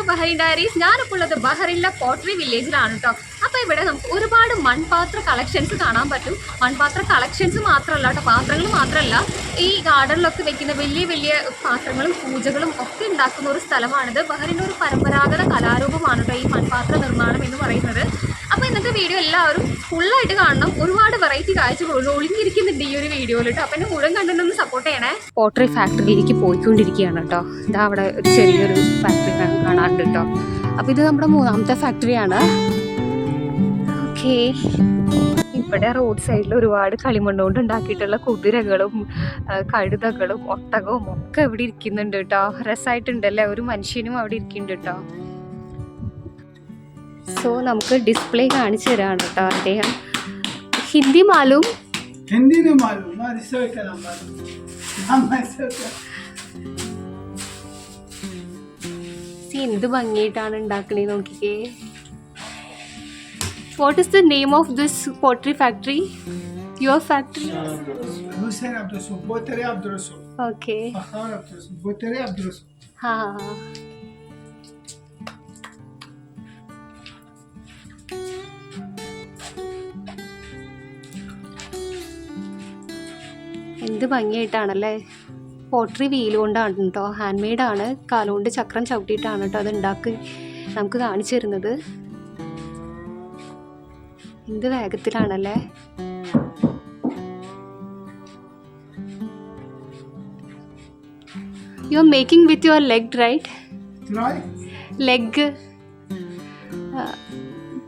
Bahrain diaries. ഞാനിപ്പോൾ ഉള്ളത് ബഹറിനിലെ pottery വില്ലേജിലാണ് കേട്ടോ. അപ്പോൾ ഇവിടെ നമുക്ക് ഒരുപാട് മൺപാത്ര കളക്ഷൻസ് കാണാൻ പറ്റും. മൺപാത്ര കളക്ഷൻസ് മാത്രമല്ല കേട്ടോ, പാത്രങ്ങൾ മാത്രമല്ല, ഈ ഗാർഡനിലൊക്കെ വെക്കുന്ന വലിയ വലിയ പാത്രങ്ങളും പൂജകളും ഒക്കെ ഉണ്ടാക്കുന്ന ഒരു സ്ഥലമാണിത്. ബഹറിൻ്റെ ഒരു പരമ്പരാഗത കലാരൂപമാണ് കേട്ടോ ഈ മൺപാത്ര നിർമ്മാണം എന്ന് പറയുന്നത്. അപ്പോൾ ഇന്നത്തെ വീഡിയോ എല്ലാവരും ഫുള്ളായിട്ട് കാണണം. ഒരുപാട് വെറൈറ്റി കാഴ്ചകൾ ഒളിഞ്ഞിരിക്കുന്നുണ്ട് ഈ ഒരു വീഡിയോയിൽ കേട്ടോ. അപ്പോൾ എന്നെ മുഴുവൻ കണ്ടിട്ടൊന്ന് സപ്പോർട്ട് ചെയ്യണേ. പോട്ടറി ഫാക്ടറിയിലേക്ക് പോയിക്കൊണ്ടിരിക്കുകയാണ് കേട്ടോ. ഇതാ അവിടെ ഒരു ചെറിയൊരു ഫാക്ടറി കാണാനുണ്ട് കേട്ടോ. അപ്പോൾ ഇത് നമ്മുടെ 3ാമത്തെ ഫാക്ടറിയാണ്. ഓക്കെ, ഇവിടെ റോഡ് സൈഡിൽ ഒരുപാട് കളിമണ്ണ് കൊണ്ട് ഉണ്ടാക്കിയിട്ടുള്ള കുതിരകളും കഴുതകളും ഒട്ടകവും ഒക്കെ ഇവിടെ ഇരിക്കുന്നുണ്ട് കേട്ടോ. രസമായിട്ടുണ്ടല്ലേ, ഒരു മനുഷ്യനും അവിടെ ഇരിക്കുന്നുണ്ട് കേട്ടോ. സോ നമുക്ക് ഡിസ്പ്ലേ കാണിച്ചു തരാണ് കേട്ടോ അദ്ദേഹം. ഹിന്ദി മാലൂം? हिंदी नहीं मालूम, എന്ത് ഭംഗിയായിട്ടാണ് ഉണ്ടാക്കണേ നോക്കിക്കേ. What is the name of this pottery factory? Your factory? Okay. ഹാ, എന്ത് ഭംഗിയായിട്ടാണല്ലേ. പോട്ടറി വീൽ കൊണ്ടാണ് കേട്ടോ, ഹാൻഡ് മെയ്ഡാണ്. കാലുകൊണ്ട് ചക്രം ചവിട്ടിയിട്ടാണ് കേട്ടോ അത് ഉണ്ടാക്കി നമുക്ക് കാണിച്ചു തരുന്നത്. എന്ത് വേഗത്തിലാണല്ലേ. You are making with your leg, right? Leg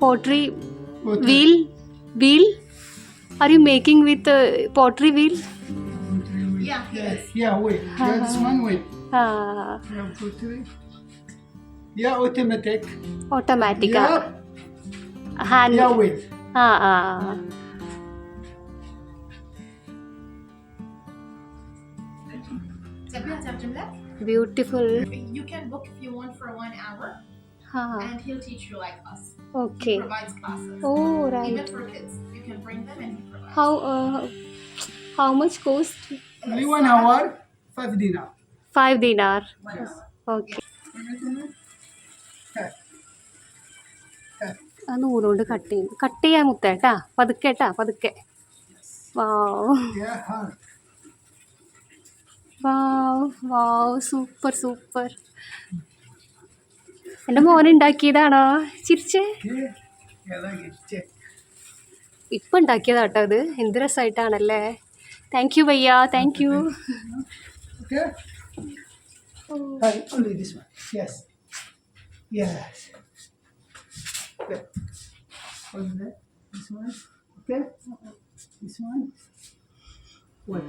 pottery wheel. Are you making with pottery wheel? Yeah, wait. Yeah, this one, wait. Yeah, pottery. Yeah, automatic. Automatic. Yeah. Hand. Yeah, wait. Beautiful. You can book if you want for 1 hour. And he'll teach you like us. Okay. He provides classes. Oh, right. Even for kids, you can bring them and he provides. How much cost? Only 1 hour, 5 dinar. 5 dinar. Yes. Okay. ആ നൂലുകൊണ്ട് cut ചെയ്യാൻ മുത്തേട്ടാ, പതുക്കെ. Wow, super. എൻ്റെ മോൻ ഉണ്ടാക്കിയതാണോ? ചിരിച്ചേ. ഇപ്പം ഉണ്ടാക്കിയതാട്ടോ ഇത്. എന്ത് രസമായിട്ടാണല്ലേ. താങ്ക് യു ഭയ്യ, thank you. Only this one. Yes. Okay. Only that. This one. Okay. This one. What?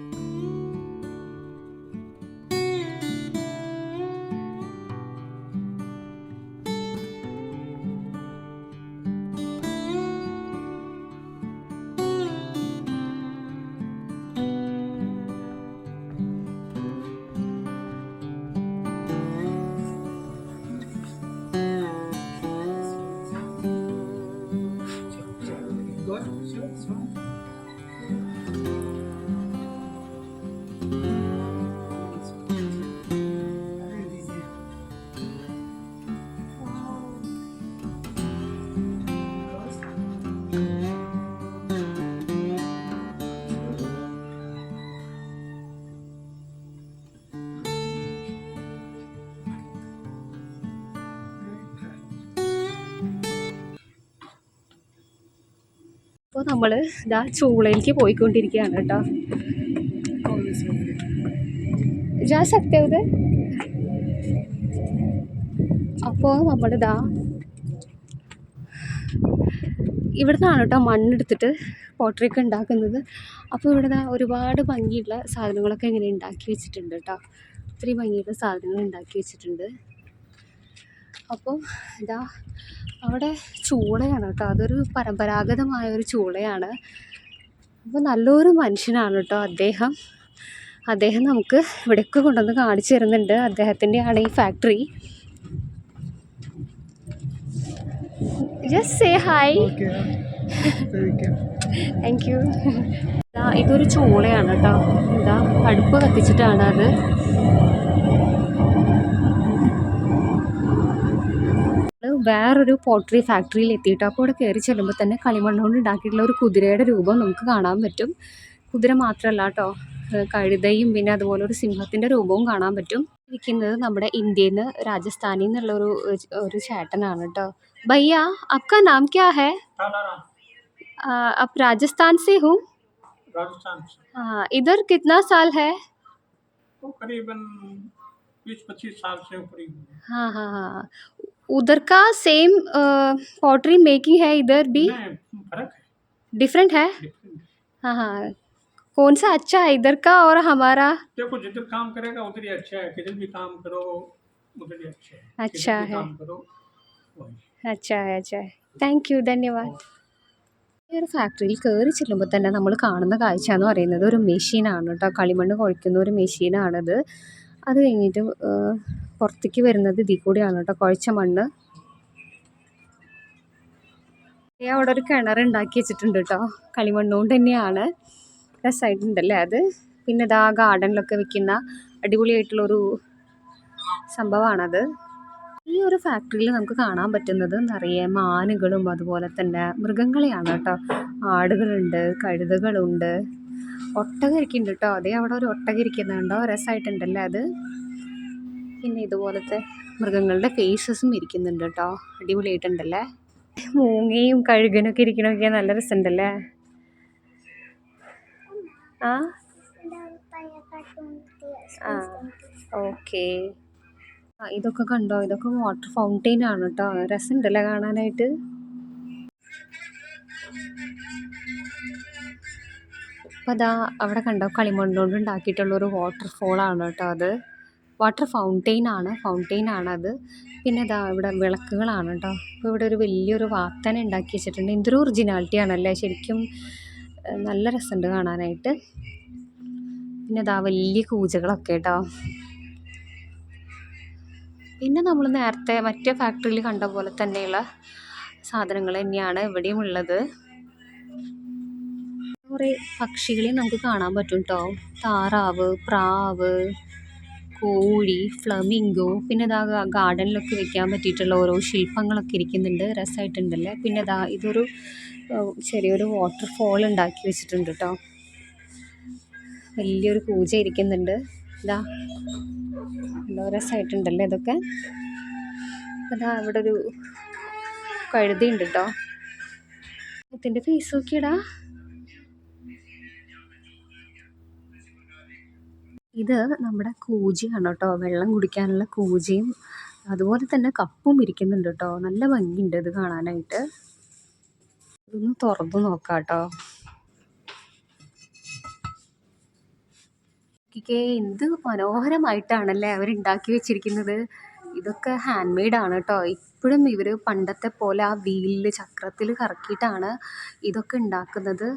അപ്പോൾ നമ്മൾ ഇതാ ചൂളയിലേക്ക് പോയിക്കൊണ്ടിരിക്കുകയാണ് കേട്ടോ. जा सकते हो उधर. അപ്പോൾ നമ്മളിതാ ഇവിടുന്നാണ് കേട്ടോ മണ്ണെടുത്തിട്ട് പോട്ടറിയൊക്കെ ഉണ്ടാക്കുന്നത്. അപ്പോൾ ഇവിടെ ഒരുപാട് ഭംഗിയുള്ള സാധനങ്ങളൊക്കെ ഇങ്ങനെ ഉണ്ടാക്കി വെച്ചിട്ടുണ്ട് കേട്ടോ. ഒത്തിരി ഭംഗിയുള്ള സാധനങ്ങൾ ഉണ്ടാക്കി വെച്ചിട്ടുണ്ട്. അപ്പോൾ ഇതാ അവിടെ ചൂളയാണ് കേട്ടോ, അതൊരു പരമ്പരാഗതമായൊരു ചൂളയാണ്. അപ്പോൾ നല്ലൊരു മനുഷ്യനാണ് കേട്ടോ അദ്ദേഹം നമുക്ക് ഇവിടെയൊക്കെ കൊണ്ടുവന്ന് കാണിച്ചു തരുന്നുണ്ട്. അദ്ദേഹത്തിൻ്റെയാണ് ഈ factory. Just say hi. Thank you. ഇതൊരു ചൂളയാണ് കേട്ടോ. ഇതാ അടുപ്പ് കത്തിച്ചിട്ടാണ് അത്. വേറൊരു പോട്രി ഫാക്ടറിയിൽ എത്തിയിട്ട് അപ്പോൾ ഇവിടെ കയറി ചെല്ലുമ്പോൾ തന്നെ കളിമണ്ണ് കൊണ്ട് ഉണ്ടാക്കിയിട്ടുള്ള ഒരു കുതിരയുടെ രൂപം നമുക്ക് കാണാൻ പറ്റും. കുതിര മാത്രമല്ല കേട്ടോ, കഴുതയും പിന്നെ അതുപോലെ ഒരു സിംഹത്തിൻ്റെ രൂപവും കാണാൻ പറ്റും. ഇരിക്കുന്നത് നമ്മുടെ ഇന്ത്യയിൽ നിന്ന് രാജസ്ഥാനിൽ നിന്നുള്ള ഒരു ചേട്ടനാണ് കേട്ടോ. ഭയ്യ ആപ്കാ നാം ക്യാ ഹേ? आप राजस्थान से हो? राजस्थान से हाँ, इधर कितना साल है? तो करीबन 20-25 साल से ऊपर ही हुए। हाँ हाँ हाँ, उधर का सेम पॉटरी मेकिंग है इधर भी? नहीं, फर्क है, डिफरेंट है? डिफरेंट। हाँ हाँ, कौन सा अच्छा है इधर का और हमारा? देखो जिधर काम करेगा उधर ही अच्छा है, किधर भी काम करो उधर ही अच्छा है। अच्छा किधर भी है। काम करो वही। अच्छा है, अच्छा है, താങ്ക് യു, ധന്യവാദ്. ഈ ഒരു ഫാക്ടറിയിൽ കയറി ചെല്ലുമ്പോൾ തന്നെ നമ്മൾ കാണുന്ന കാഴ്ച എന്ന് പറയുന്നത് ഒരു മെഷീനാണ് കേട്ടോ. കളിമണ്ണ് കുഴയ്ക്കുന്ന ഒരു മെഷീനാണത്. അത് കഴിഞ്ഞിട്ട് പുറത്തേക്ക് വരുന്നത് ഇതിൽ കൂടിയാണ് കേട്ടോ, കുഴച്ച മണ്ണ്. അവിടെ ഒരു കിണർ ഉണ്ടാക്കി വെച്ചിട്ടുണ്ട് കേട്ടോ, കളിമണ്ണ് കൊണ്ട് തന്നെയാണ്. രസമായിട്ടുണ്ടല്ലേ അത്. പിന്നെ ഇതാ ഗാർഡനിലൊക്കെ വെക്കുന്ന അടിപൊളിയായിട്ടുള്ളൊരു സംഭവമാണത്. ഈ ഒരു ഫാക്ടറിയിൽ നമുക്ക് കാണാൻ പറ്റുന്നത് നിറയെ മാനുകളും അതുപോലെ തന്നെ മൃഗങ്ങളെയാണ് കേട്ടോ. ആടുകളുണ്ട്, കഴുതകളുണ്ട്, ഒട്ടകം ഇരിക്കുന്നുണ്ട് കേട്ടോ. അതേ അവിടെ ഒരു ഒട്ടകം ഇരിക്കുന്നുണ്ടോ, രസമായിട്ടുണ്ടല്ലേ അത്. പിന്നെ ഇതുപോലത്തെ മൃഗങ്ങളുടെ ഫേസസും ഇരിക്കുന്നുണ്ട് കേട്ടോ, അടിപൊളിയായിട്ടുണ്ടല്ലേ. മൂങ്ങയും കഴുകനൊക്കെ ഇരിക്കണമൊക്കെ നല്ല രസമുണ്ടല്ലേ. ആ ആ ഓക്കെ. ഇതൊക്കെ കണ്ടോ, ഇതൊക്കെ വാട്ടർ ഫൗണ്ടെയിൻ ആണ് കേട്ടോ. രസമുണ്ടല്ലേ കാണാനായിട്ട്. അപ്പോൾ അതാ അവിടെ കണ്ടോ, കളിമണ്ണുകൊണ്ട് ഉണ്ടാക്കിയിട്ടുള്ളൊരു വാട്ടർഫോളാണ് കേട്ടോ അത്. വാട്ടർ ഫൗണ്ടെയിൻ ആണ് അത്. പിന്നെ അതാ ഇവിടെ വിളക്കുകളാണ് കേട്ടോ. അപ്പോൾ ഇവിടെ ഒരു വലിയൊരു വാത്തന ഉണ്ടാക്കി വെച്ചിട്ടുണ്ട്. എന്തൊരു ഒറിജിനാലിറ്റി ആണല്ലേ ശരിക്കും, നല്ല രസമുണ്ട് കാണാനായിട്ട്. പിന്നെ അതാ വലിയ കൂജകളൊക്കെ കേട്ടോ. പിന്നെ നമ്മൾ നേരത്തെ മറ്റേ ഫാക്ടറിയിൽ കണ്ട പോലെ തന്നെയുള്ള സാധനങ്ങൾ തന്നെയാണ് ഇവിടെയും ഉള്ളത്. കുറേ പക്ഷികളെ നമുക്ക് കാണാൻ പറ്റും കേട്ടോ. താറാവ്, പ്രാവ്, കോഴി, ഫ്ലമിംഗോ. പിന്നെ ഇതാ ഗാർഡനിലൊക്കെ വെക്കാൻ പറ്റിയിട്ടുള്ള ഓരോ ശില്പങ്ങളൊക്കെ ഇരിക്കുന്നുണ്ട്, രസമായിട്ടുണ്ടല്ലേ. പിന്നെ ഇതാ ഇതൊരു ചെറിയൊരു വാട്ടർഫോൾ ഉണ്ടാക്കി വെച്ചിട്ടുണ്ട് കേട്ടോ. വലിയൊരു പൂജ ഇരിക്കുന്നുണ്ട്. ഇതാ എന്തോ രസമായിട്ടുണ്ടല്ലേ ഇതൊക്കെ. അതാ ഇവിടെ ഒരു കഴുതയുണ്ട് കേട്ടോ. ഇതിൻ്റെ ഫേസ് നോക്കിയടാ. ഇത് നമ്മുടെ കൂജയാണ് കേട്ടോ, വെള്ളം കുടിക്കാനുള്ള കൂജയും അതുപോലെ തന്നെ കപ്പും ഇരിക്കുന്നുണ്ട് കേട്ടോ. നല്ല ഭംഗിയുണ്ട് ഇത് കാണാനായിട്ട്. ഇതൊന്ന് തുറന്നു നോക്കാം കേട്ടോ. എന്ത് മനോഹരമായിട്ടാണല്ലേ അവരുണ്ടാക്കി വെച്ചിരിക്കുന്നത്. ഇതൊക്കെ ഹാൻഡ് മെയ്ഡാണ് കേട്ടോ. ഇപ്പോഴും ഇവർ പണ്ടത്തെ പോലെ ആ വീലിൽ ചക്രത്തിൽ കറക്കിയിട്ടാണ് ഇതൊക്കെ ഉണ്ടാക്കുന്നത്.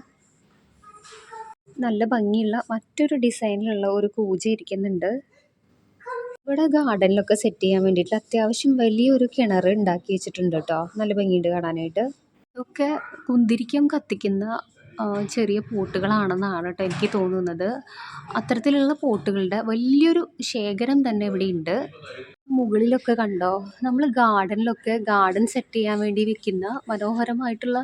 നല്ല ഭംഗിയുള്ള മറ്റൊരു ഡിസൈനിലുള്ള ഒരു കൂജ ഇരിക്കുന്നുണ്ട്. ഇവിടെ ഗാർഡനിലൊക്കെ സെറ്റ് ചെയ്യാൻ വേണ്ടിയിട്ട് അത്യാവശ്യം വലിയൊരു കിണർ ഉണ്ടാക്കി വെച്ചിട്ടുണ്ട് കേട്ടോ. നല്ല ഭംഗിയുണ്ട് കാണാനായിട്ട്. ഇതൊക്കെ കുന്തിരിക്കം കത്തിക്കുന്ന ചെറിയ പോട്ടുകളാണെന്നാണ് കേട്ടോ എനിക്ക് തോന്നുന്നത്. അത്തരത്തിലുള്ള പോട്ടുകളുടെ വലിയൊരു ശേഖരം തന്നെ ഇവിടെ ഉണ്ട്. മുകളിലൊക്കെ കണ്ടോ, നമ്മൾ ഗാർഡൻ സെറ്റ് ചെയ്യാൻ വേണ്ടി വെക്കുന്ന മനോഹരമായിട്ടുള്ള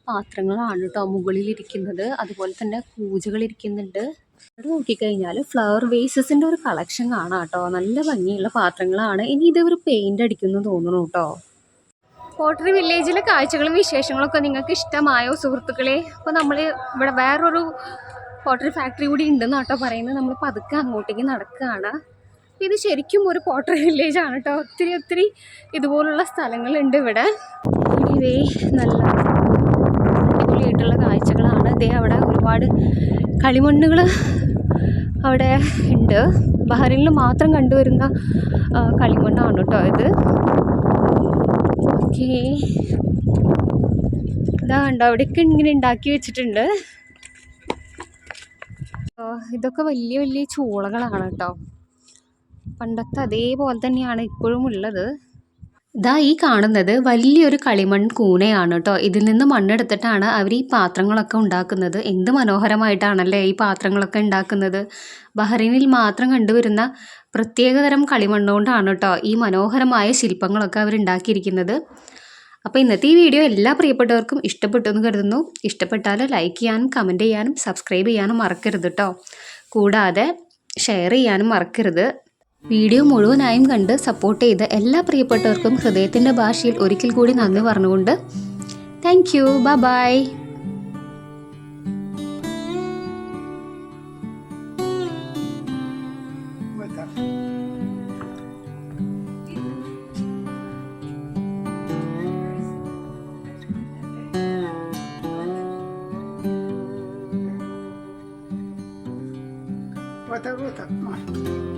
പാത്രങ്ങളാണ് കേട്ടോ മുകളിലിരിക്കുന്നത്. അതുപോലെ തന്നെ പൂജകൾ ഇരിക്കുന്നുണ്ട്. ഇവിടെ നോക്കിക്കഴിഞ്ഞാൽ ഫ്ലവർ വേസസിൻ്റെ ഒരു കളക്ഷൻ കാണാം കേട്ടോ. നല്ല ഭംഗിയുള്ള പാത്രങ്ങളാണ്. ഇനി ഇത് ഒരു പെയിൻ്റ് അടിക്കുന്നു തോന്നുന്നു കേട്ടോ. പോട്ടറി വില്ലേജിലെ കാഴ്ചകളും വിശേഷങ്ങളൊക്കെ നിങ്ങൾക്ക് ഇഷ്ടമായോ സുഹൃത്തുക്കളെ? അപ്പോൾ നമ്മൾ ഇവിടെ വേറൊരു പോട്ടറി ഫാക്ടറി കൂടി ഉണ്ടെന്ന് കേട്ടോ പറയുന്നത്. നമ്മൾ പതുക്കെ അങ്ങോട്ടേക്ക് നടക്കുകയാണ്. ഇത് ശരിക്കും ഒരു പോട്ടറി വില്ലേജ് ആണ് കേട്ടോ. ഒത്തിരി ഇതുപോലുള്ള സ്ഥലങ്ങളുണ്ട് ഇവിടെ. ഇവേ നല്ല അടിപൊളിയായിട്ടുള്ള കാഴ്ചകളാണ്. ഇതേ അവിടെ ഒരുപാട് കളിമണ്ണുകൾ അവിടെ ഉണ്ട്. ബഹ്റൈനിൽ മാത്രം കണ്ടുവരുന്ന കളിമണ്ണാണ് കേട്ടോ ഇത്. ഓക്കേ, ഇതാ കണ്ടോ അവിടെയൊക്കെ ഇങ്ങനെ ഉണ്ടാക്കി വെച്ചിട്ടുണ്ട്. ഇതൊക്കെ വലിയ ചൂളകളാണ് കേട്ടോ. പണ്ടത്തെ അതേപോലെ തന്നെയാണ് ഇപ്പോഴും ഉള്ളത്. ദാ ഈ കാണുന്നത് വലിയൊരു കളിമൺ കൂനയാണ് കേട്ടോ. ഇതിൽ നിന്ന് മണ്ണെടുത്തിട്ടാണ് അവർ ഈ പാത്രങ്ങളൊക്കെ ഉണ്ടാക്കുന്നത്. എന്ത് മനോഹരമായിട്ടാണല്ലേ ഈ പാത്രങ്ങളൊക്കെ ഉണ്ടാക്കുന്നത്. ബഹ്റൈനിൽ മാത്രം കണ്ടുവരുന്ന പ്രത്യേകതരം കളിമണ്ണ് കൊണ്ടാണ് കേട്ടോ ഈ മനോഹരമായ ശില്പങ്ങളൊക്കെ അവരുണ്ടാക്കിയിരിക്കുന്നത്. അപ്പോൾ ഇന്നത്തെ ഈ വീഡിയോ എല്ലാ പ്രിയപ്പെട്ടവർക്കും ഇഷ്ടപ്പെട്ടു എന്ന് കരുതുന്നു. ഇഷ്ടപ്പെട്ടാൽ ലൈക്ക് ചെയ്യാനും കമൻറ്റ് ചെയ്യാനും സബ്സ്ക്രൈബ് ചെയ്യാനും മറക്കരുത് കേട്ടോ. കൂടാതെ ഷെയർ ചെയ്യാനും മറക്കരുത്. വീഡിയോ മുഴുവനായും കണ്ട് സപ്പോർട്ട് ചെയ്ത എല്ലാ പ്രിയപ്പെട്ടവർക്കും ഹൃദയത്തിൻ്റെ ഭാഷയിൽ ഒരിക്കൽ കൂടി നന്ദി പറഞ്ഞുകൊണ്ട് താങ്ക് യു. ബൈ. What